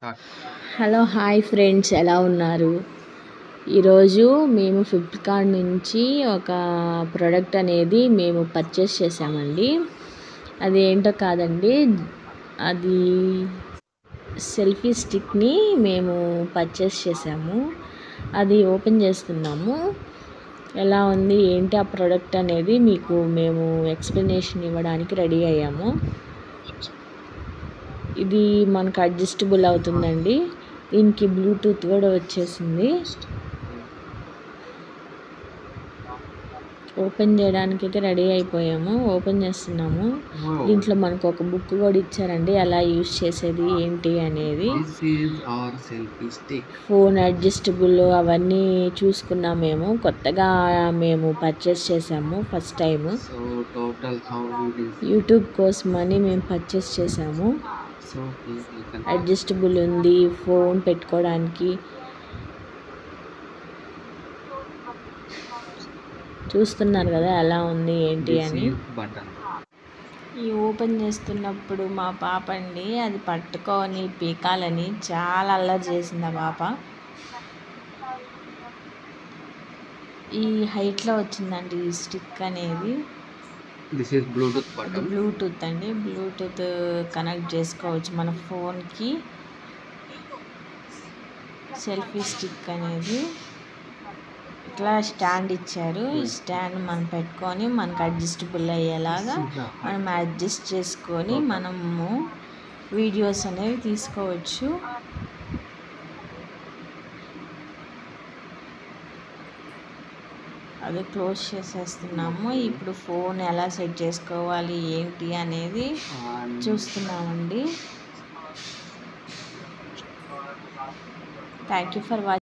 Start. Hello hi friends, ఎలా ఉన్నారు? ఈరోజు మేము ఫ్లిప్కార్ట్ నుంచి ఒక ప్రోడక్ట్ అనేది మేము పర్చేస్ చేసామండి. అది ఏంటో కాదండి, అది సెల్ఫీ స్టిక్ని మేము పర్చేస్ చేసాము. అది ఓపెన్ చేస్తున్నాము. ఎలా ఉంది ఏంటి ఆ ప్రోడక్ట్ అనేది మీకు మేము ఎక్స్ప్లెనేషన్ ఇవ్వడానికి రెడీ అయ్యాము. ఇది మనకు అడ్జస్టబుల్ అవుతుందండి. దీనికి బ్లూటూత్ కూడా వచ్చేసింది. ఓపెన్ చేయడానికి అయితే రెడీ అయిపోయాము. ఓపెన్ చేస్తున్నాము. దీంట్లో మనకు ఒక బుక్ కూడా ఇచ్చారండి, ఎలా యూజ్ చేసేది ఏంటి అనేది. This is our selfie stick. Phone adjustable అవన్నీ చూసుకున్నాం. మేము కొత్తగా పర్చేస్ చేసాము first time. So total sound is YouTube కోసమని మేము పర్చేస్ చేసాము. so here you can adjustable ఉంది, ఫోన్ పెట్టుకోవడానికి. చూస్తున్నారు కదా ఎలా ఉంది ఏంటి this అని. is button. ఈ ఓపెన్ చేస్తున్నప్పుడు మా పాప అండి అది పట్టుకొని పీకాలని చాలా అల్లరి చేసింది. ఆ పాప ఈ హైట్లో వచ్చిందండి ఈ స్టిక్ అనేది. This is Bluetooth అది button. బ్లూటూత్ అండి. బ్లూటూత్ కనెక్ట్ చేసుకోవచ్చు మన ఫోన్కి. సెల్ఫీ స్టిక్ అనేది ఇట్లా స్టాండ్ ఇచ్చారు. ఈ స్టాండ్ మనం పెట్టుకొని మనకు అడ్జస్టబుల్ అయ్యేలాగా మనం అడ్జస్ట్ చేసుకొని మనము వీడియోస్ అనేవి తీసుకోవచ్చు. అది క్లోజ్ చేసేస్తున్నాము. ఇప్పుడు ఫోన్ ఎలా సెట్ చేసుకోవాలి ఏంటి అనేది చూస్తున్నామండి. Thank you for watching.